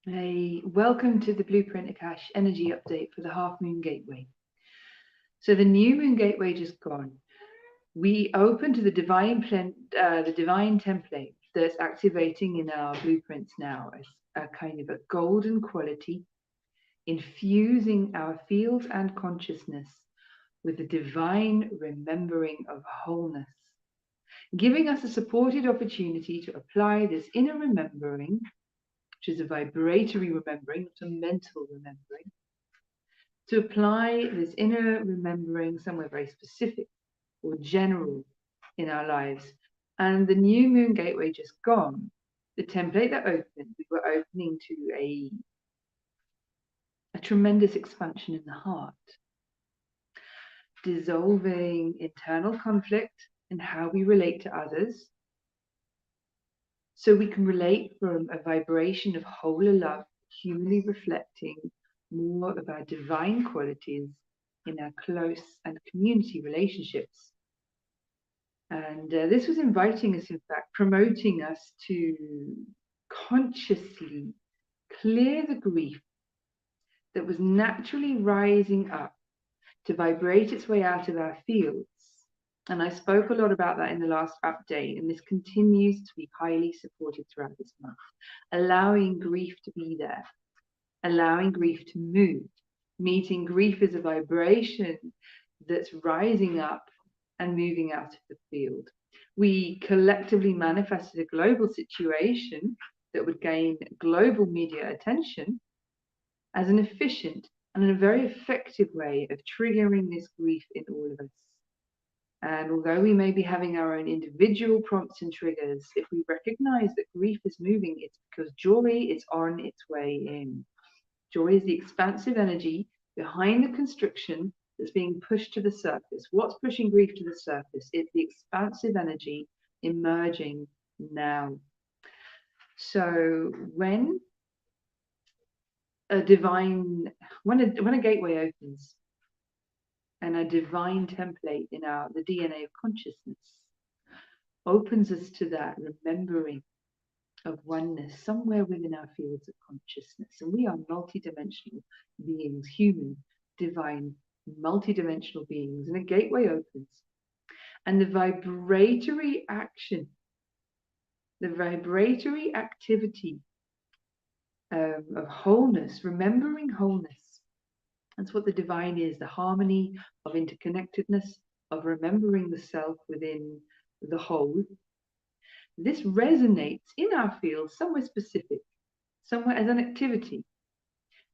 Hey, welcome to the Blueprint-Akash energy update for the half moon gateway. So the new moon gateway just gone. We open to the divine template that's activating in our blueprints now as a kind of a golden quality, infusing our field and consciousness with the divine remembering of wholeness, giving us a supported opportunity to apply this inner remembering, which is a vibratory remembering, not a mental remembering, to apply this inner remembering somewhere very specific or general in our lives. And the new moon gateway just gone, the template that opened, we were opening to a tremendous expansion in the heart, dissolving internal conflict and how we relate to others, so we can relate from a vibration of wholer love, humanly reflecting more of our divine qualities in our close and community relationships. And this was inviting us, in fact, promoting us to consciously clear the grief that was naturally rising up to vibrate its way out of our fields. And I spoke a lot about that in the last update, and this continues to be highly supported throughout this month. Allowing grief to be there, allowing grief to move, meeting grief as a vibration that's rising up and moving out of the field. We collectively manifested a global situation that would gain global media attention as an efficient and a very effective way of triggering this grief in all of us. And although we may be having our own individual prompts and triggers, if we recognize that grief is moving, it's because joy is on its way in. Joy is the expansive energy behind the constriction that's being pushed to the surface. What's pushing grief to the surface? It's the expansive energy emerging now. So when a gateway opens and a divine template in the DNA of consciousness opens us to that remembering of oneness somewhere within our fields of consciousness. And we are multidimensional beings, human, divine, multidimensional beings. And a gateway opens. And the vibratory action, the vibratory activity of wholeness, remembering wholeness. That's what the divine is, the harmony of interconnectedness, of remembering the self within the whole. This resonates in our field somewhere specific, somewhere as an activity.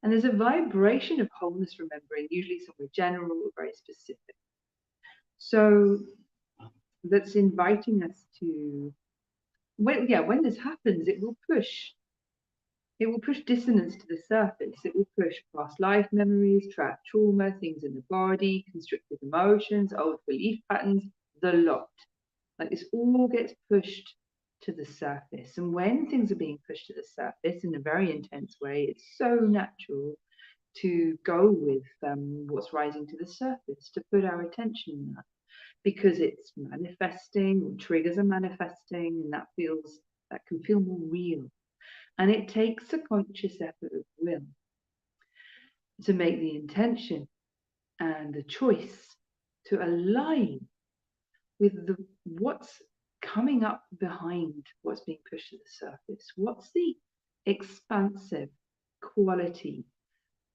And there's a vibration of wholeness remembering, usually somewhere general or very specific. So that's inviting us to, when this happens, it will push dissonance to the surface. It will push past life memories, trapped trauma, things in the body, constricted emotions, old belief patterns, the lot. Like this all gets pushed to the surface. And when things are being pushed to the surface in a very intense way, it's so natural to go with what's rising to the surface, to put our attention on that, because it's manifesting, or triggers are manifesting, and that can feel more real. And it takes a conscious effort of will to make the intention and the choice to align with what's coming up behind what's being pushed to the surface. What's the expansive quality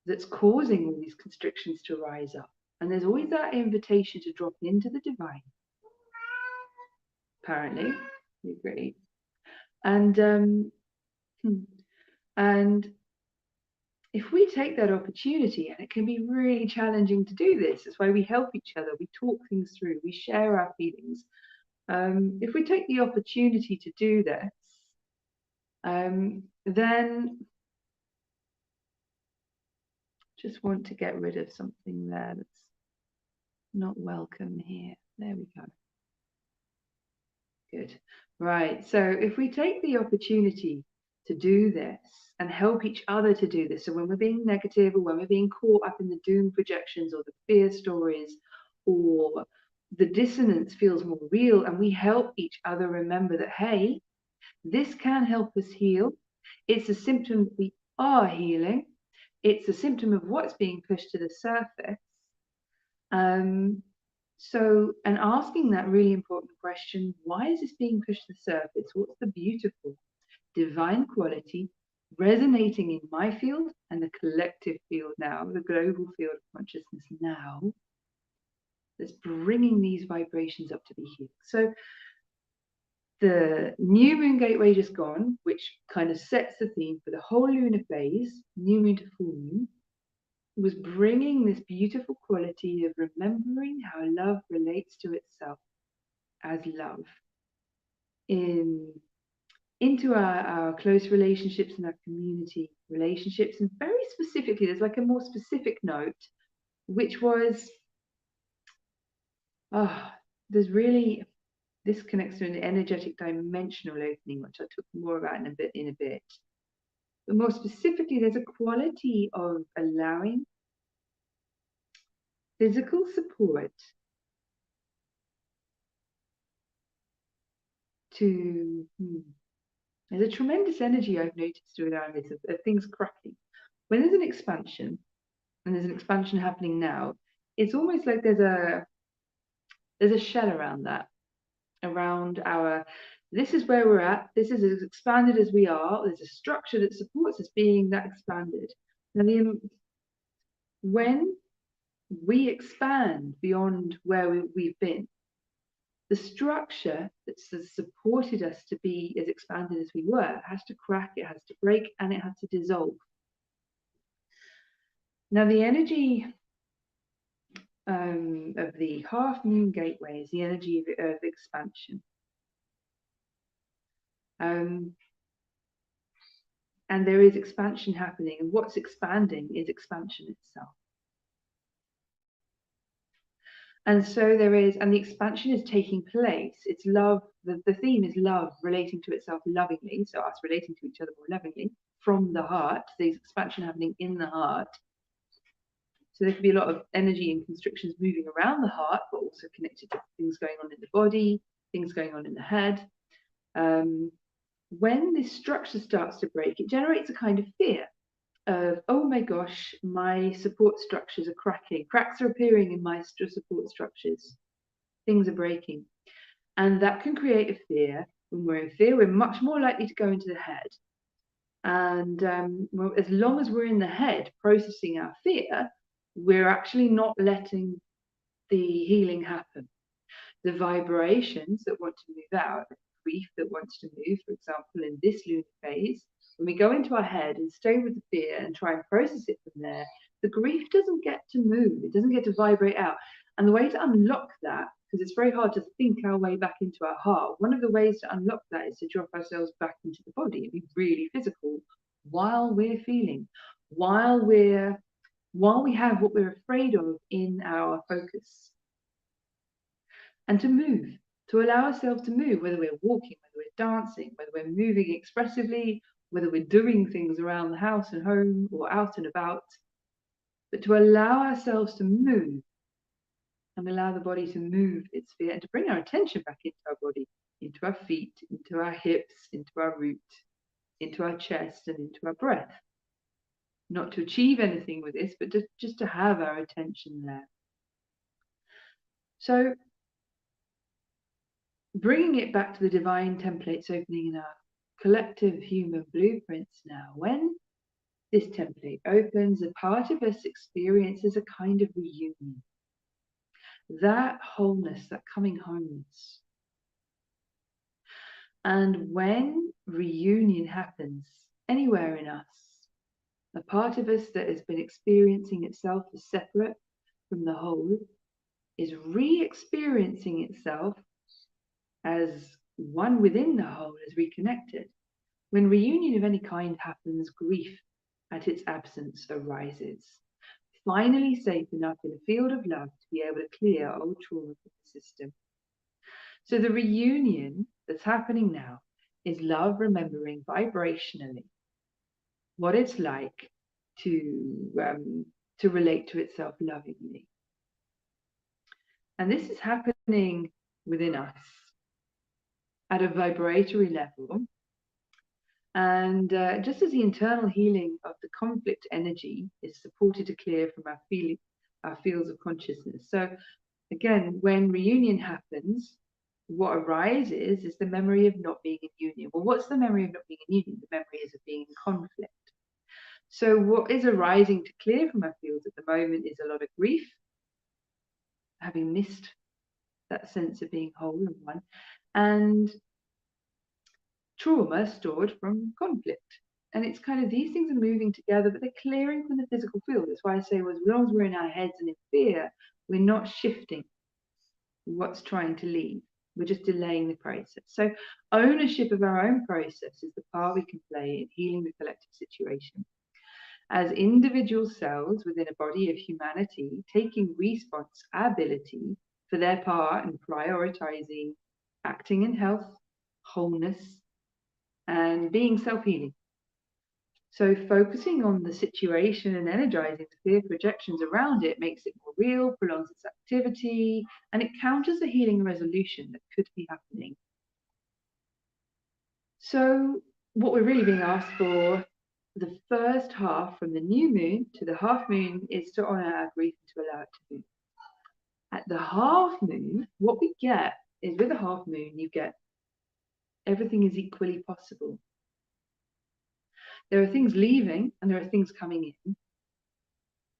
that's causing all these constrictions to rise up? And there's always that invitation to drop into the divine. Apparently, you agree. And if we take that opportunity, and it can be really challenging to do this, that's why we help each other, we talk things through, we share our feelings. If we take the opportunity to do this, then just want to get rid of something there that's not welcome here. There we go. Good. Right. So if we take the opportunity to do this and help each other to do this, so when we're being negative, or when we're being caught up in the doom projections or the fear stories, or the dissonance feels more real, and we help each other remember that, hey, this can help us heal. It's a symptom that we are healing. It's a symptom of what's being pushed to the surface. And asking that really important question, why is this being pushed to the surface? What's the beautiful, divine quality resonating in my field and the collective field now, the global field of consciousness now, that's bringing these vibrations up to be healed? So the new moon gateway just gone, which kind of sets the theme for the whole lunar phase, new moon to full moon, was bringing this beautiful quality of remembering how love relates to itself as love into our close relationships and our community relationships. And very specifically, there's like a more specific note, which was, there's really, this connects to an energetic dimensional opening, which I'll talk more about in a bit. But more specifically, there's a quality of allowing physical support to, there's a tremendous energy I've noticed around this of things cracking. When there's an expansion, and there's an expansion happening now, it's almost like there's a shell around that, around our, this is where we're at, this is as expanded as we are, there's a structure that supports us being that expanded. Now, when we expand beyond where we've been, the structure that's supported us to be as expanded as we were has to crack, it has to break, and it has to dissolve. Now, the energy of the half moon gateway is the energy of expansion. And there is expansion happening, and what's expanding is expansion itself. And so there is, and the expansion is taking place. It's love, the theme is love relating to itself lovingly, so us relating to each other more lovingly from the heart. There's expansion happening in the heart. So there can be a lot of energy and constrictions moving around the heart, but also connected to things going on in the body, things going on in the head. When this structure starts to break, it generates a kind of fear of, oh my gosh, my support structures are cracking. Cracks are appearing in my support structures. Things are breaking. And that can create a fear. When we're in fear, we're much more likely to go into the head. And well, as long as we're in the head processing our fear, we're actually not letting the healing happen. The vibrations that want to move out, the grief that wants to move, for example, in this lunar phase, when we go into our head and stay with the fear and try and process it from there, the grief doesn't get to move, it doesn't get to vibrate out. And the way to unlock that, because it's very hard to think our way back into our heart, one of the ways to unlock that is to drop ourselves back into the body and be really physical while we're feeling, while we have what we're afraid of in our focus. And to move, to allow ourselves to move, whether we're walking, whether we're dancing, whether we're moving expressively, whether we're doing things around the house and home or out and about, but to allow ourselves to move and allow the body to move its fear and to bring our attention back into our body, into our feet, into our hips, into our root, into our chest and into our breath. Not to achieve anything with this, but just to have our attention there. So bringing it back to the divine templates opening in our collective human blueprints now, when this template opens, a part of us experiences a kind of reunion. That wholeness, that coming homeness. And when reunion happens anywhere in us, a part of us that has been experiencing itself as separate from the whole is re-experiencing itself as one within the whole, as reconnected. When reunion of any kind happens, grief at its absence arises. Finally safe enough in a field of love to be able to clear old trauma from the system. So the reunion that's happening now is love remembering vibrationally what it's like to relate to itself lovingly. And this is happening within us at a vibratory level And just as the internal healing of the conflict energy is supported to clear from our fields of consciousness. So again, when reunion happens, what arises is the memory of not being in union. Well, what's the memory of not being in union? The memory is of being in conflict. So what is arising to clear from our fields at the moment is a lot of grief, having missed that sense of being whole and one, and trauma stored from conflict. And it's kind of these things are moving together, but they're clearing from the physical field. That's why I say, well, as long as we're in our heads and in fear, we're not shifting what's trying to leave. We're just delaying the process. So ownership of our own process is the part we can play in healing the collective situation. As individual cells within a body of humanity, taking responsibility for their part in prioritizing acting in health, wholeness, and being self-healing. So focusing on the situation and energizing the fear projections around it makes it more real, prolongs its activity, and it counters the healing resolution that could be happening. So what we're really being asked for, the first half from the new moon to the half moon, is to honor our grief and to allow it to move. At the half moon, what we get is, with the half moon, you get everything is equally possible. There are things leaving and there are things coming in.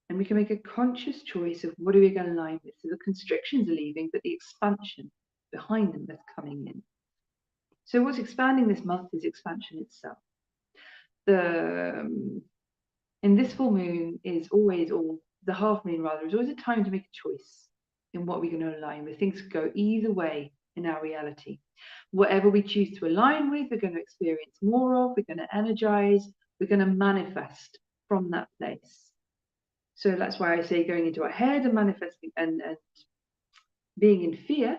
And we can make a conscious choice of what are we going to align with. So the constrictions are leaving, but the expansion behind them that's coming in. So what's expanding this month is expansion itself. In this full moon is always, or the half moon rather, is always a time to make a choice in what we're going to align with. Things go either way in our reality. Whatever we choose to align with, we're going to experience more of, we're going to energize, we're going to manifest from that place. So that's why I say going into our head and manifesting and being in fear,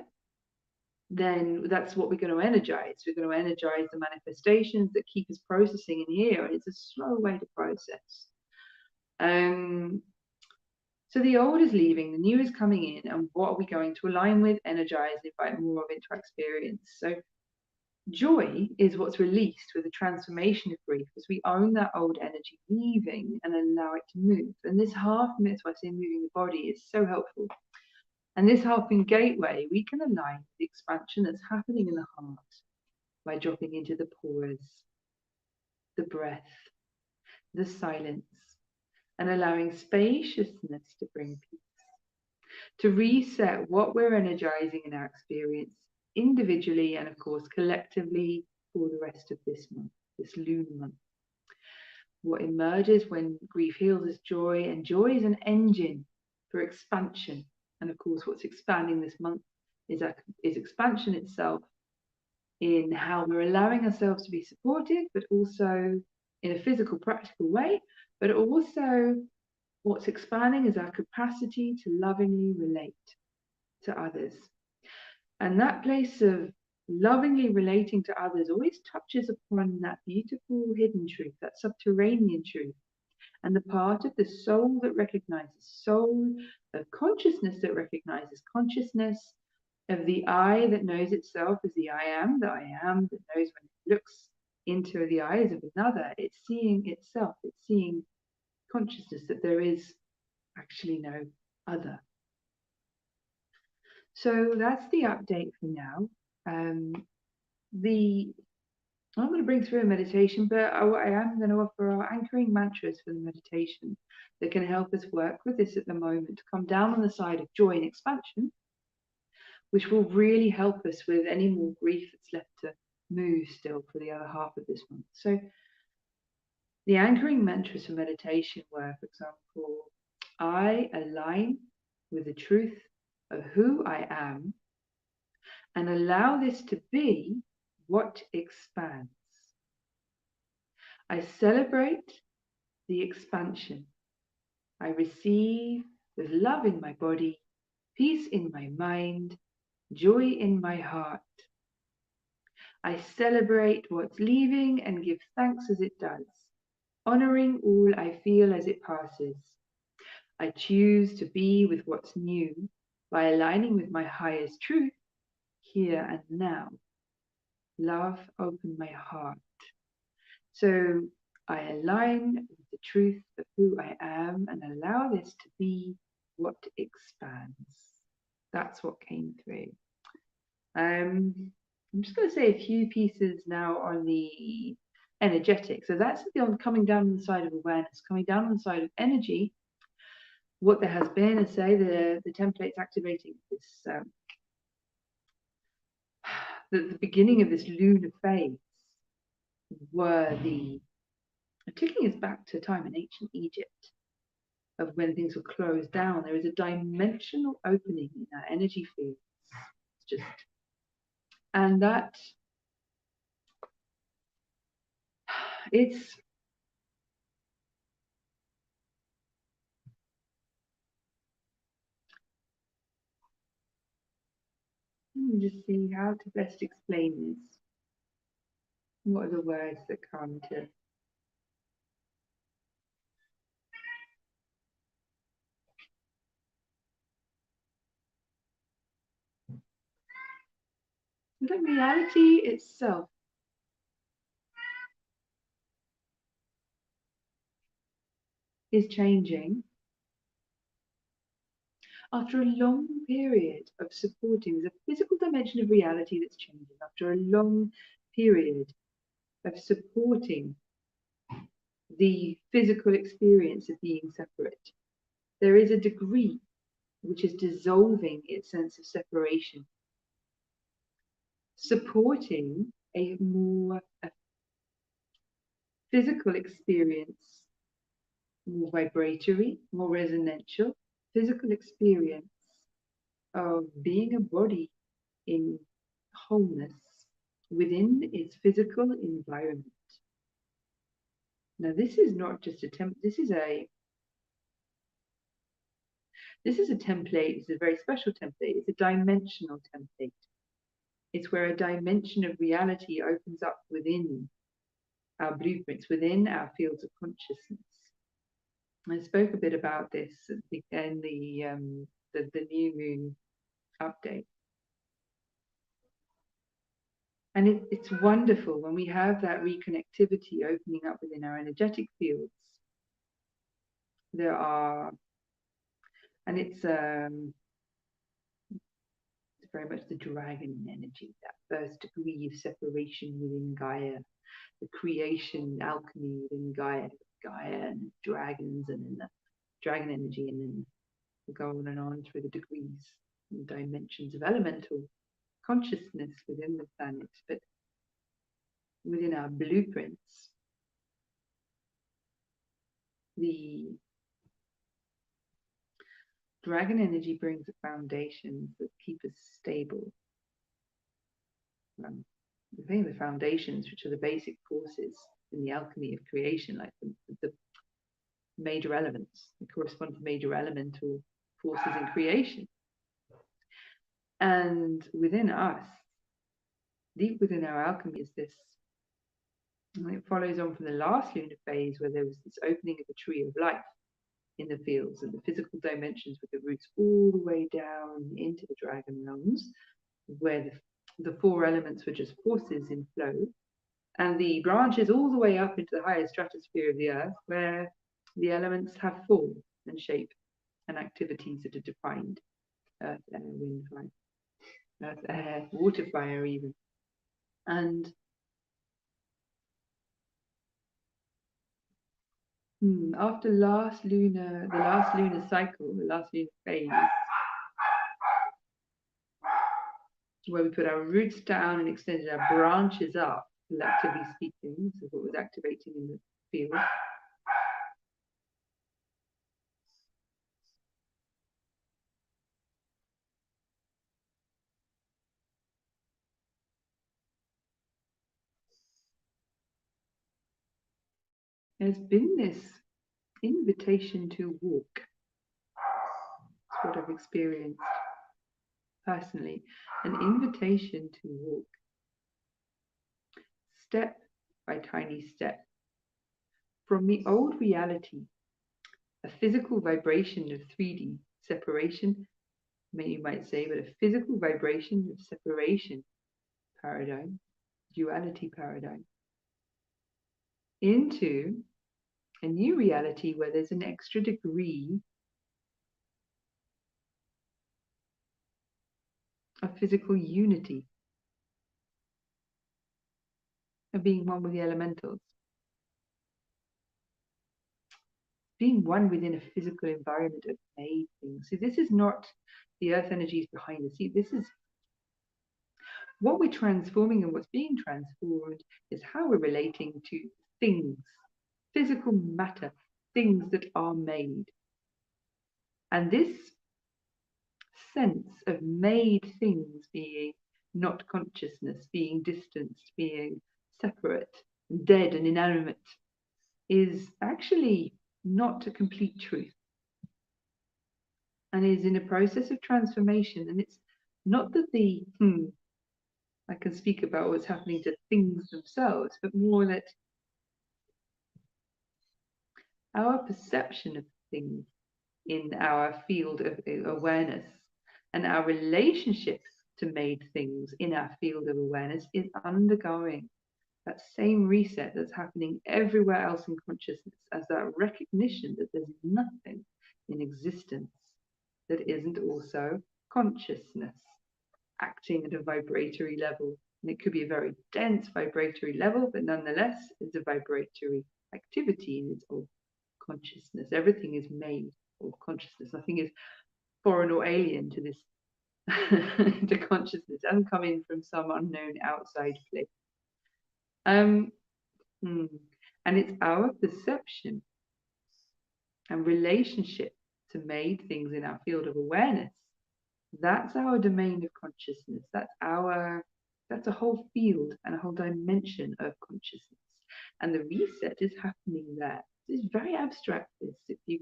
then that's what we're going to energize. We're going to energize the manifestations that keep us processing in here. And it's a slow way to process. So the old is leaving, the new is coming in, and what are we going to align with, energize, invite more of into our experience? So joy is what's released with the transformation of grief, as we own that old energy leaving and allow it to move. And this half moon, that's why I say moving the body, is so helpful. And this half moon gateway, we can align with the expansion that's happening in the heart by dropping into the pause, the breath, the silence, and allowing spaciousness to bring peace, to reset what we're energizing in our experience individually and of course collectively for the rest of this month, this lunar month. What emerges when grief heals is joy, and joy is an engine for expansion. And of course what's expanding this month is expansion itself, in how we're allowing ourselves to be supported, but also in a physical, practical way, but also what's expanding is our capacity to lovingly relate to others. And that place of lovingly relating to others always touches upon that beautiful hidden truth, that subterranean truth, and the part of the soul that recognizes soul, of consciousness that recognizes consciousness, of the I that knows itself as the I am that knows when it looks into the eyes of another, it's seeing itself, it's seeing consciousness, that there is actually no other. So that's the update for now. I'm going to bring through a meditation, but I am going to offer our anchoring mantras for the meditation that can help us work with this at the moment, to come down on the side of joy and expansion, which will really help us with any more grief that's left to move still for the other half of this month. So the anchoring mantras for meditation were, for example, I align with the truth of who I am and allow this to be what expands. I celebrate the expansion. I receive with love in my body, peace in my mind, joy in my heart. I celebrate what's leaving and give thanks as it does, honoring all I feel as it passes. I choose to be with what's new by aligning with my highest truth here and now. Love, open my heart. So I align with the truth of who I am and allow this to be what expands. That's what came through. I'm just going to say a few pieces now on the energetic. So that's the coming down on the side of awareness, coming down on the side of energy. What there has been, I say, the template's activating this, the beginning of this lunar phase were taking us back to a time in ancient Egypt of when things were closed down. There is a dimensional opening in our energy fields. And that it's let me just see how to best explain this. What are the words that come to? The reality itself is changing after a long period of supporting. There's a physical dimension of reality that's changing after a long period of supporting the physical experience of being separate. There is a degree which is dissolving its sense of separation, supporting a more physical experience, more vibratory, more resonantial, physical experience of being a body in wholeness within its physical environment. Now, this is not just a this is a template. It's a very special template. It's a dimensional template. It's where a dimension of reality opens up within our blueprints, within our fields of consciousness. I spoke a bit about this in the new moon update. And it's wonderful when we have that reconnectivity opening up within our energetic fields. There are, and it's very much the dragon energy, that first degree of separation within Gaia, the creation alchemy within Gaia and dragons, and then the dragon energy, and then we go on and on through the degrees and dimensions of elemental consciousness within the planet. But within our blueprints, the dragon energy brings the foundations that keep us stable. The foundations, which are the basic forces in the alchemy of creation, like the major elements, that correspond to major elemental forces in creation. And within us, deep within our alchemy, is this. And it follows on from the last lunar phase, where there was this opening of the tree of life in the fields and the physical dimensions, with the roots all the way down into the dragon realms, where the four elements were just forces in flow, and the branches all the way up into the higher stratosphere of the earth, where the elements have form and shape and activities that are defined: earth, air, wind, fire, earth, air, water, fire, even. And after the last lunar cycle, the last lunar phase, where we put our roots down and extended our branches up, collectively speaking, this is what was activating in the field. There's been this invitation to walk. That's what I've experienced personally, an invitation to walk, step by tiny step, from the old reality, a physical vibration of 3D separation, you might say, but a physical vibration of separation paradigm, duality paradigm, into a new reality where there's an extra degree of physical unity, of being one with the elementals, being one within a physical environment of made things. So this is not the earth energies behind the scene. This is what we're transforming, and what's being transformed is how we're relating to things, physical matter, things that are made. And this sense of made things being not consciousness, being distanced, being separate, dead and inanimate, is actually not a complete truth, and is in a process of transformation. And it's not that I can speak about what's happening to things themselves, but more that our perception of things in our field of awareness and our relationship to made things in our field of awareness is undergoing that same reset that's happening everywhere else in consciousness, as that recognition that there's nothing in existence that isn't also consciousness acting at a vibratory level. And it could be a very dense vibratory level, but nonetheless, it's a vibratory activity, and it's all consciousness. Everything is made of consciousness. Nothing is foreign or alien to this, to consciousness. It doesn't come in from some unknown outside place. And it's our perception and relationship to made things in our field of awareness. That's our domain of consciousness. That's a whole field and a whole dimension of consciousness. And the reset is happening there. It's very abstract, this. If you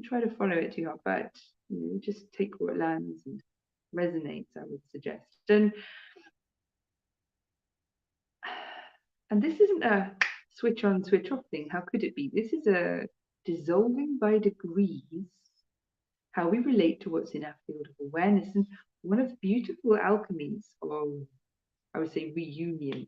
try to follow it too hard, but just take what lands and resonates, I would suggest. And this isn't a switch on, switch off thing. How could it be? This is a dissolving by degrees how we relate to what's in our field of awareness. And one of the beautiful alchemies of, I would say, reunion,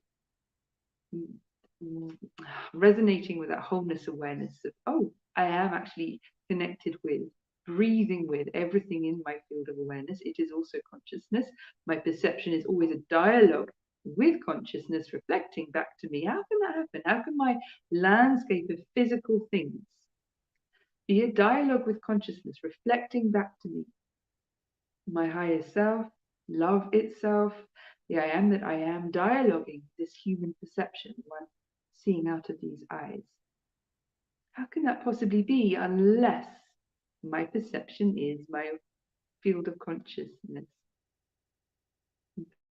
resonating with that wholeness awareness of, oh, I am actually connected with, breathing with everything in my field of awareness. It is also consciousness. My perception is always a dialogue with consciousness reflecting back to me. How can that happen? How can my landscape of physical things be a dialogue with consciousness reflecting back to me? My higher self, love itself, the I am that I am, dialoguing this human perception, one seeing out of these eyes. How can that possibly be unless my perception is my field of consciousness?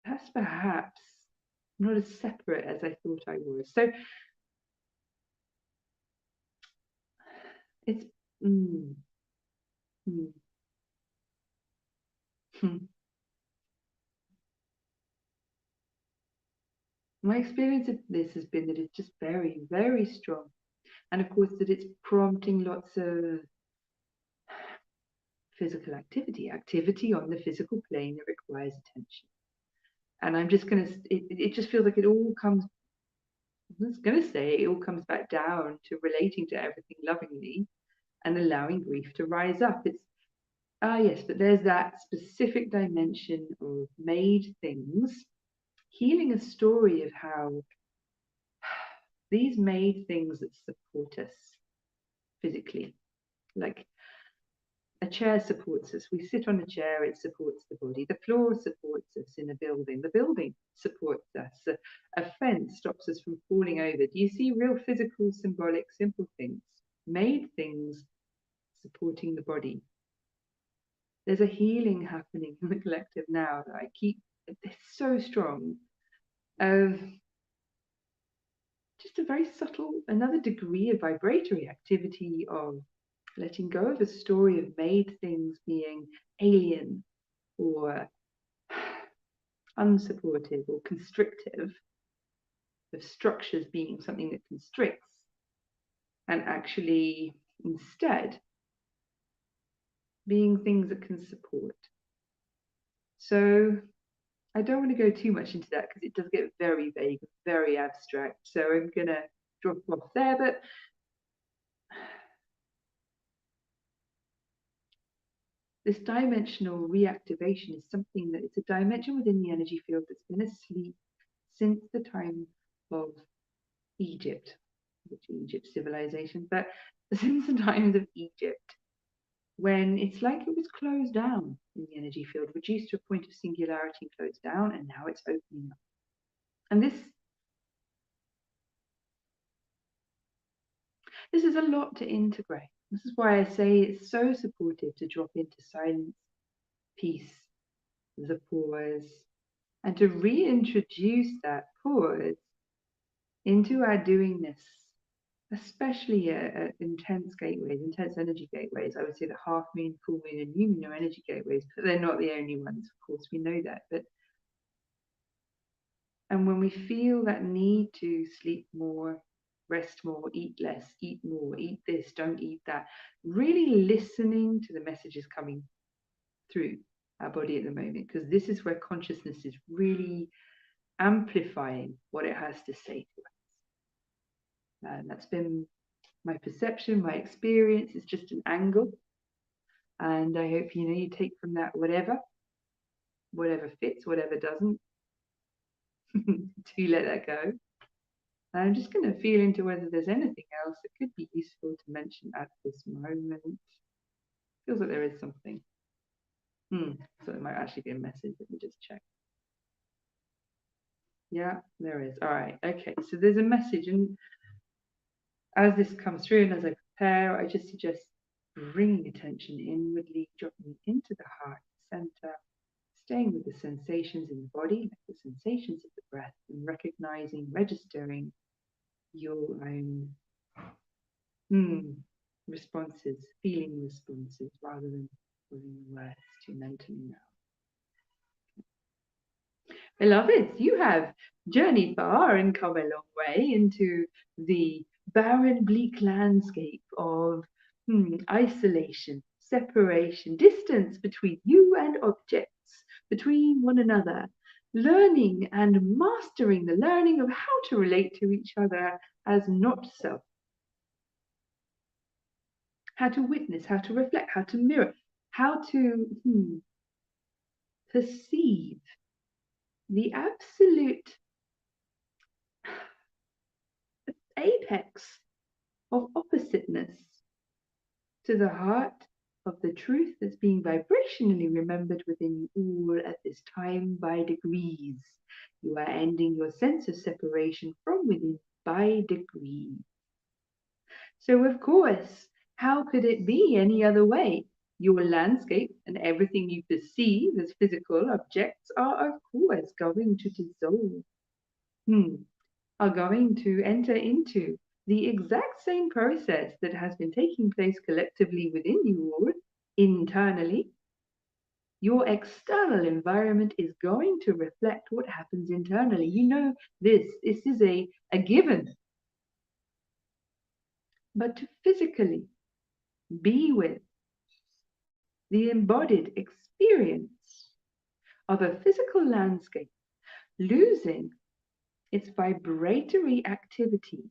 That's perhaps not as separate as I thought I was. So it's my experience of this has been that it's just very, very strong. And of course that it's prompting lots of physical activity on the physical plane that requires attention. And I'm just going to, it just feels like it all comes, I was going to say, it all comes back down to relating to everything lovingly and allowing grief to rise up. It's, yes, but there's that specific dimension of made things, healing a story of how these made things that support us physically, like a chair supports us. We sit on a chair, it supports the body. The floor supports us in a building. The building supports us. A fence stops us from falling over. Do you see real physical, symbolic, simple things? Made things supporting the body. There's a healing happening in the collective now that it's so strong, of just a very subtle, another degree of vibratory activity of letting go of a story of made things being alien or unsupportive or constrictive, of structures being something that constricts, and actually instead being things that can support. So I don't want to go too much into that because it does get very vague, very abstract. So I'm going to drop off there, but this dimensional reactivation is something that it's a dimension within the energy field that's been asleep since the time of Egypt, which Egypt civilization, but since the times of Egypt, when it's like it was closed down in the energy field, reduced to a point of singularity, closed down, and now it's opening up. And this is a lot to integrate. This is why I say it's so supportive to drop into silence, peace, the pause, and to reintroduce that pause into our doingness, especially at intense gateways, intense energy gateways. I would say that half moon, full moon, and new moon are energy gateways, but they're not the only ones. Of course, we know that. And when we feel that need to sleep more, rest more, eat less, eat more, eat this, don't eat that, really listening to the messages coming through our body at the moment, because this is where consciousness is really amplifying what it has to say to us. And that's been my perception, my experience. It's just an angle. And I hope you take from that whatever fits, whatever doesn't. Do let that go. I'm just going to feel into whether there's anything else that could be useful to mention at this moment. Feels like there is something. So it might actually be a message. Let me just check. Yeah, there is. All right. Okay. So there's a message, and as this comes through and as I prepare, I just suggest bringing attention inwardly, dropping into the heart center, staying with the sensations in the body, like the sensations of the breath, and recognizing, registering your own responses, feeling responses, rather than putting the words too mentally now. Beloveds, you have journeyed far and come a long way into the barren, bleak landscape of isolation, separation, distance between you and objects, between one another, learning and mastering the learning of how to relate to each other as not self. How to witness, how to reflect, how to mirror, how to perceive the absolute apex of oppositeness to the heart of the truth that's being vibrationally remembered within you all at this time by degrees. You are ending your sense of separation from within by degrees. So, of course, how could it be any other way? Your landscape and everything you perceive as physical objects are, of course, going to dissolve, are going to enter into the exact same process that has been taking place collectively within you all, internally. Your external environment is going to reflect what happens internally. You know this is a given. But to physically be with the embodied experience of a physical landscape losing its vibratory activity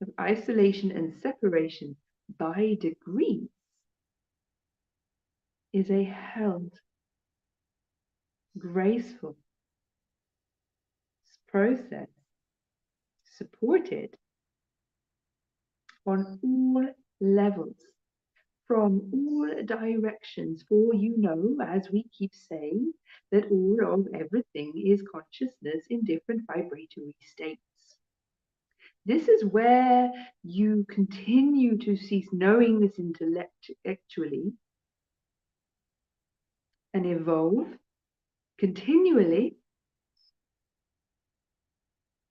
of isolation and separation by degrees is a held, graceful process supported on all levels, from all directions, for you know, as we keep saying, that all of everything is consciousness in different vibratory states. This is where you continue to cease knowing this intellectually and evolve continually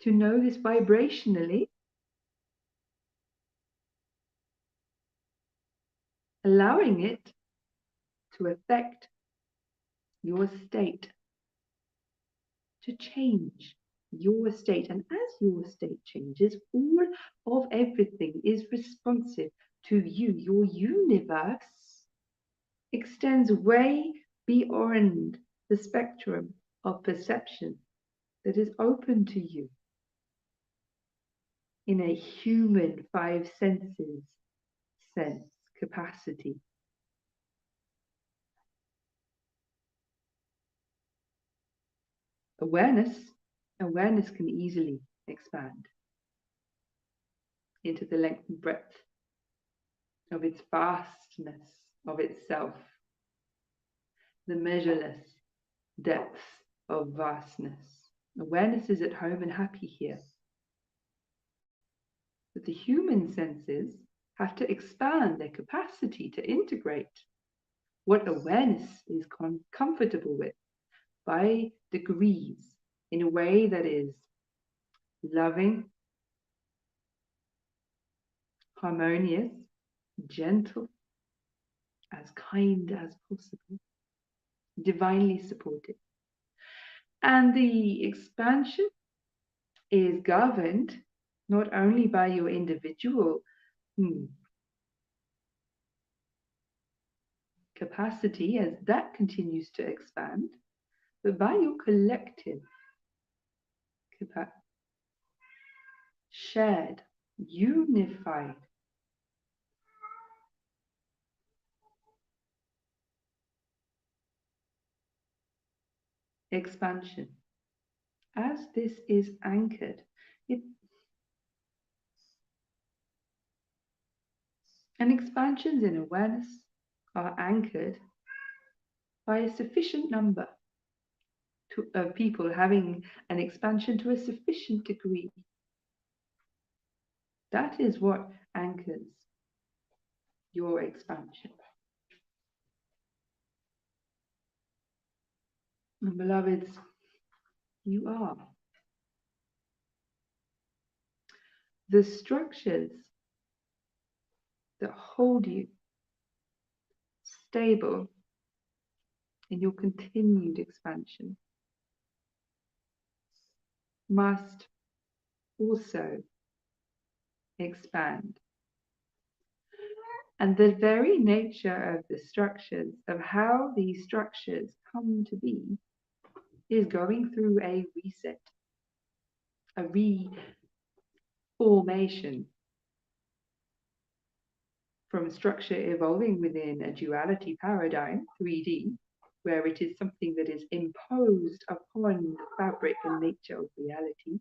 to know this vibrationally, allowing it to affect your state, to change your state. And as your state changes, all of everything is responsive to you. Your universe extends way beyond the spectrum of perception that is open to you. in a human five senses sense capacity. Awareness can easily expand into the length and breadth of its vastness of itself, the measureless depth of vastness. Awareness is at home and happy here. But the human senses have to expand their capacity to integrate what awareness is comfortable with by degrees in a way that is loving, harmonious, gentle, as kind as possible, divinely supported. And the expansion is governed not only by your individual capacity as that continues to expand, but by your collective capacity, shared, unified expansion. As this is anchored, and expansions in awareness are anchored by a sufficient number of people having an expansion to a sufficient degree. That is what anchors your expansion. And beloveds, you are. The structures that hold you stable in your continued expansion must also expand. And the very nature of the structures, of how these structures come to be, is going through a reset, a reformation from structure evolving within a duality paradigm, 3D, where it is something that is imposed upon the fabric and nature of reality,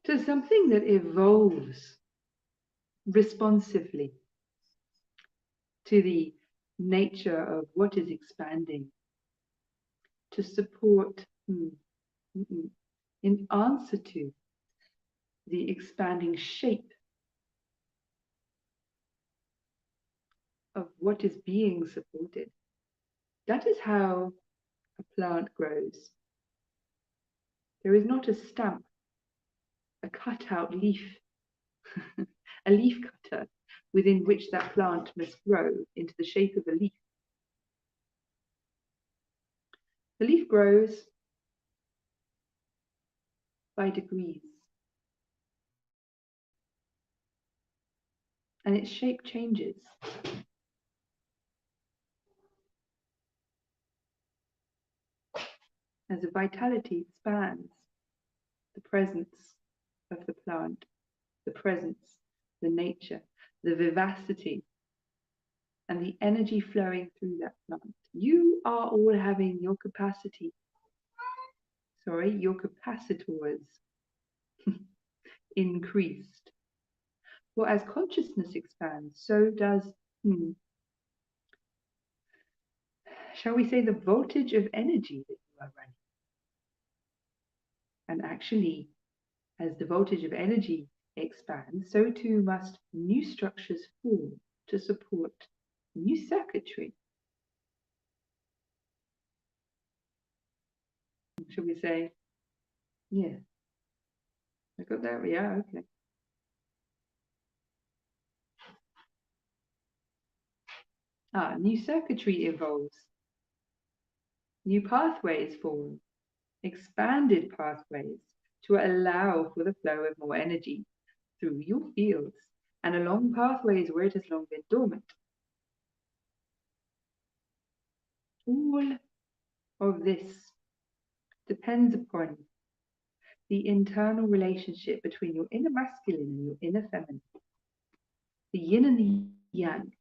to something that evolves responsively to the nature of what is expanding, to support in answer to the expanding shape of what is being supported. That is how a plant grows. There is not a stamp, a cutout leaf, a leaf cutter within which that plant must grow into the shape of a leaf. The leaf grows by degrees, and its shape changes. As the vitality expands, the presence of the plant, the presence, the nature, the vivacity, and the energy flowing through that plant. You are all having your capacity, your capacitors increased. Well, as consciousness expands, so does, shall we say, the voltage of energy that you are running. And actually, as the voltage of energy expands, so too must new structures form to support new circuitry. Shall we say, yeah, I got that, yeah, okay. New circuitry evolves, new pathways form, expanded pathways to allow for the flow of more energy through your fields and along pathways where it has long been dormant. All of this depends upon the internal relationship between your inner masculine and your inner feminine, the yin and the yang,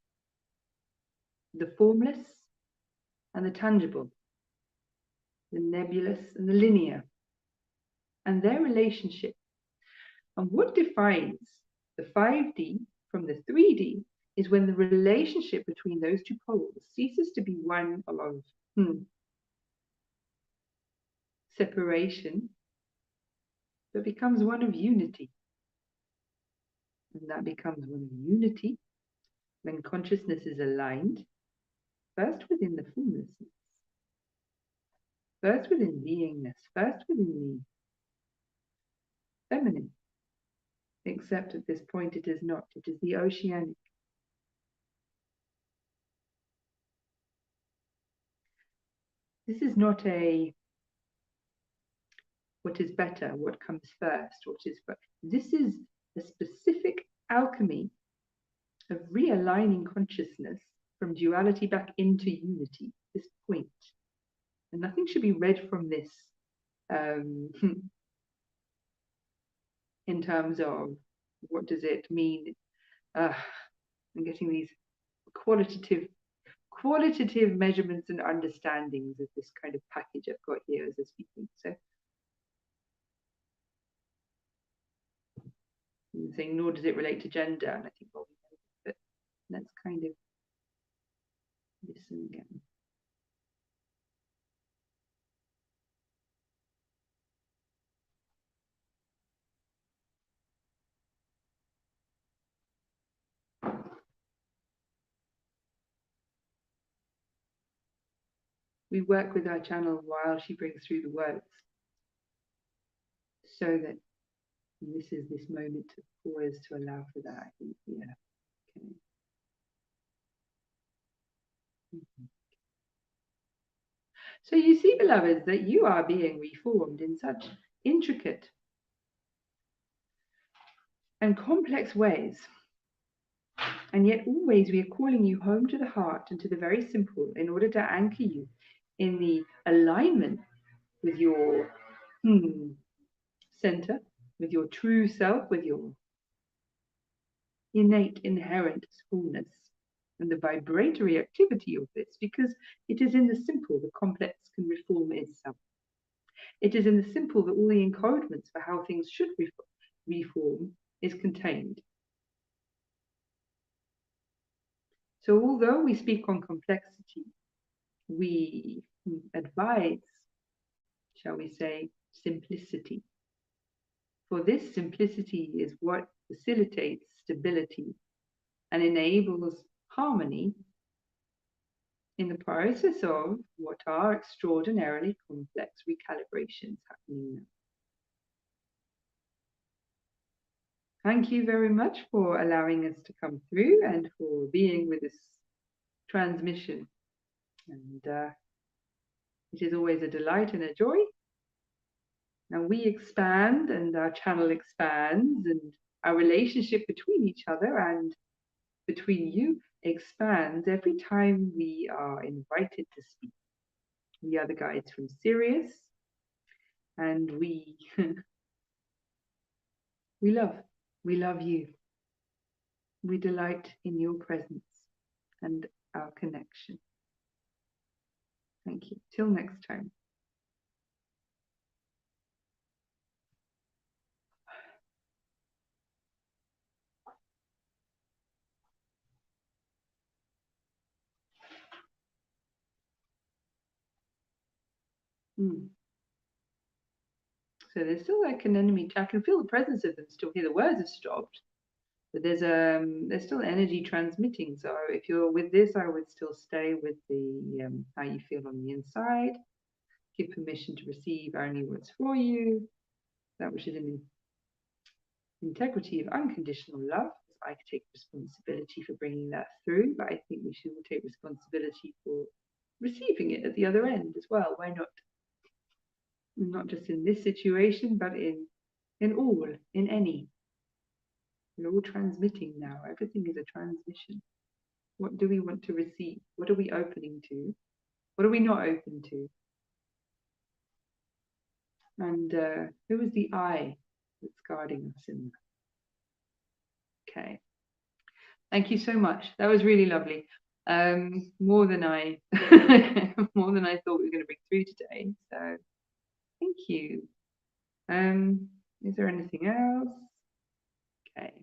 the formless and the tangible, the nebulous and the linear, and their relationship. And what defines the 5D from the 3D is when the relationship between those two poles ceases to be one of separation, but becomes one of unity. And that becomes one of unity when consciousness is aligned, first within the formlessness, first within beingness, first within the feminine. Except at this point it is not, it is the oceanic. This is not a what is better, what comes first, what is first. This is a specific alchemy of realigning consciousness from duality back into unity, this point. And nothing should be read from this in terms of what does it mean. I'm getting these qualitative measurements and understandings of this kind of package I've got here as a speaking. So I'm saying, nor does it relate to gender, and I think, well, we know, but let's kind of listen again. We work with our channel while she brings through the words, so that this is this moment of pause to allow for that. I think, yeah. Okay. So you see, beloveds, that you are being reformed in such intricate and complex ways. And yet always we are calling you home to the heart and to the very simple in order to anchor you in the alignment with your center, with your true self, with your innate, inherent wholeness, and the vibratory activity of this, because it is in the simple the complex can reform itself. It is in the simple that all the encouragements for how things should reform is contained. So although we speak on complexity, we advise, shall we say, simplicity. For this simplicity is what facilitates stability and enables harmony in the process of what are extraordinarily complex recalibrations happening now. Thank you very much for allowing us to come through and for being with this transmission. And it is always a delight and a joy. Now we expand and our channel expands and our relationship between each other and between you expands every time we are invited to speak. We are the guides from Sirius, and we we love you. We delight in your presence and our connection. Thank you. Till next time. So there's still like an enemy. I can feel the presence of them still here. The words have stopped, but there's still energy transmitting. So if you're with this, I would still stay with the how you feel on the inside. Give permission to receive only what's for you, that which is in integrity of unconditional love. I take responsibility for bringing that through, but I think we should all take responsibility for receiving it at the other end as well. Why not? Not just in this situation, but in all, in any. We're all transmitting now. Everything is a transmission. What do we want to receive? What are we opening to? What are we not open to? And who is the I that's guarding us in that? Okay. Thank you so much. That was really lovely. More than I more than I thought we were going to bring through today. So thank you. Is there anything else? Okay.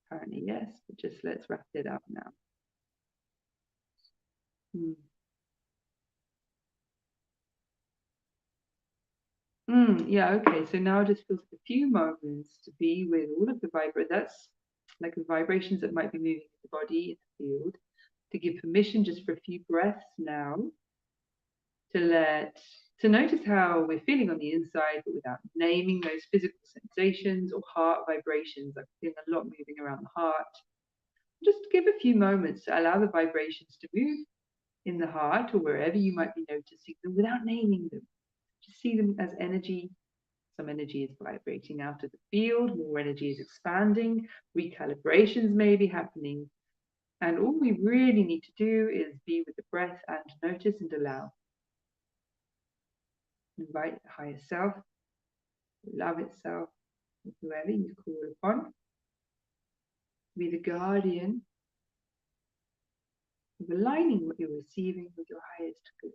Apparently yes, but just let's wrap it up now. Yeah, okay. So now it just feels like a few moments to be with all of the that's like the vibrations that might be moving in the body, in the field, to give permission just for a few breaths now to notice how we're feeling on the inside, but without naming those physical sensations or heart vibrations. I'm feeling a lot moving around the heart. Just give a few moments to allow the vibrations to move in the heart or wherever you might be noticing them without naming them. Just see them as energy. Some energy is vibrating out of the field, more energy is expanding, recalibrations may be happening. And all we really need to do is be with the breath and notice and allow. Invite the higher self, love itself, whoever you call upon, be the guardian of aligning what you're receiving with your highest good,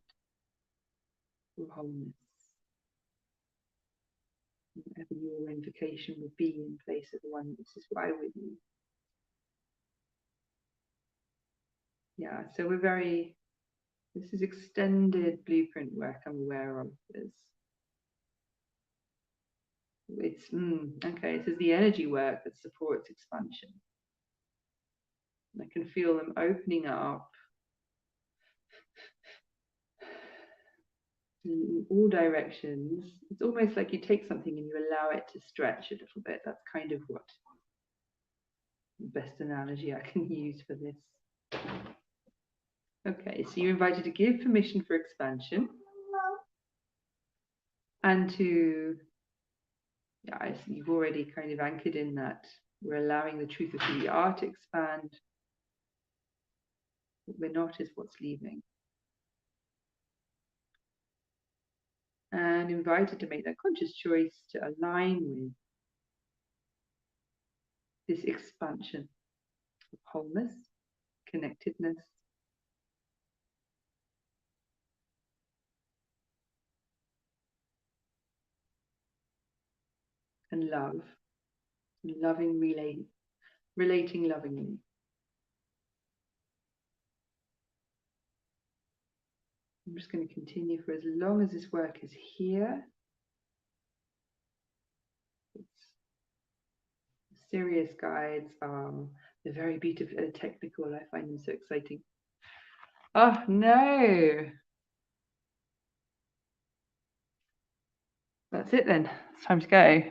your wholeness. Whatever your invocation would be in place of the one this is why with you. Yeah, so this is extended blueprint work I'm aware of. It's okay, this is the energy work that supports expansion. I can feel them opening up in all directions. It's almost like you take something and you allow it to stretch a little bit. That's kind of what the best analogy I can use for this. Okay, so you're invited to give permission for expansion and to, yeah, you've already kind of anchored in that we're allowing the truth of who we are to expand. What we're not is what's leaving. And invited to make that conscious choice to align with this expansion of wholeness, connectedness, and love, and loving relating lovingly. I'm just going to continue for as long as this work is here. Sirius guides, they're very beautiful, technical. I find them so exciting. Oh no! That's it then. It's time to go.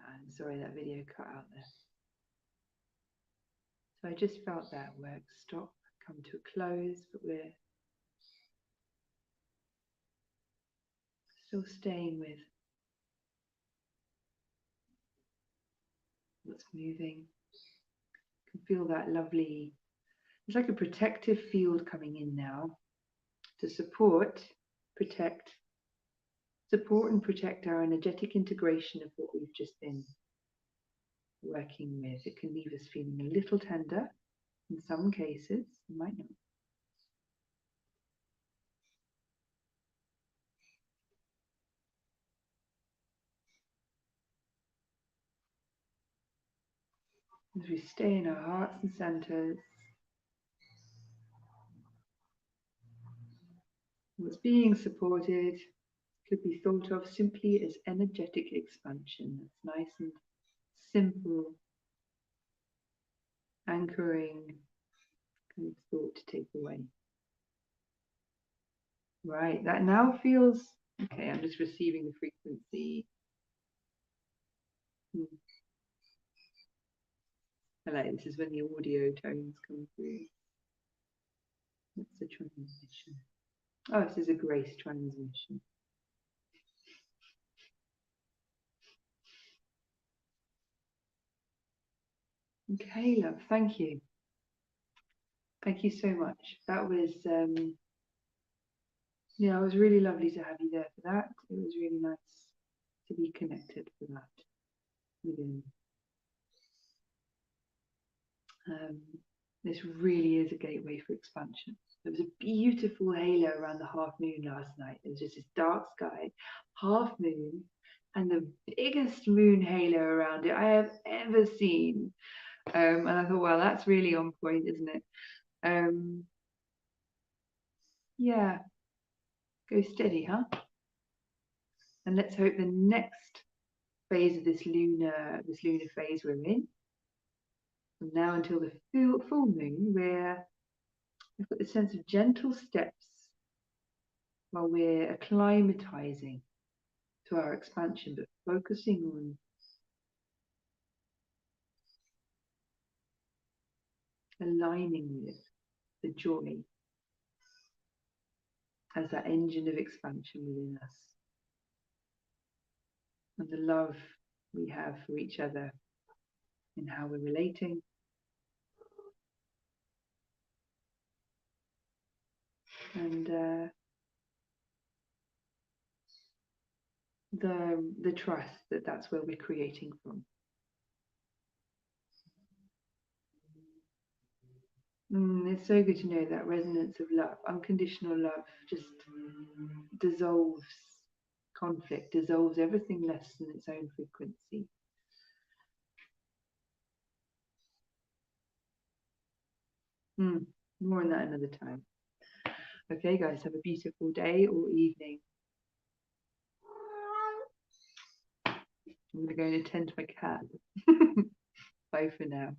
I'm sorry that video cut out there. So I just felt that work stop, come to a close, but we're still staying with what's moving. You can feel that lovely, it's like a protective field coming in now to support and protect our energetic integration of what we've just been working with. It can leave us feeling a little tender in some cases, it might not. As we stay in our hearts and centers, what's being supported could be thought of simply as energetic expansion. That's nice and simple, anchoring kind of thought to take away. Right, that now feels okay. I'm just receiving the frequency. Hello, this is when the audio tones come through. What's the transmission? Oh, this is a grace transmission. Okay, love, thank you. Thank you so much. That was, yeah, it was really lovely to have you there for that. It was really nice to be connected for that within. This really is a gateway for expansion. There was a beautiful halo around the half moon last night. It was just this dark sky, half moon, and the biggest moon halo around it I have ever seen. And I thought, well, that's really on point, isn't it? Yeah, go steady, huh? And let's hope the next phase of this lunar phase we're in, from now until the full moon, where we've got the sense of gentle steps while we're acclimatizing to our expansion, but focusing on aligning with the joy as that engine of expansion within us, and the love we have for each other in how we're relating. And the trust that that's where we're creating from. It's so good to know that resonance of love, unconditional love, just dissolves conflict, dissolves everything less than its own frequency. More on that another time. Okay, guys, have a beautiful day or evening. I'm going to go and attend to my cat. Bye for now.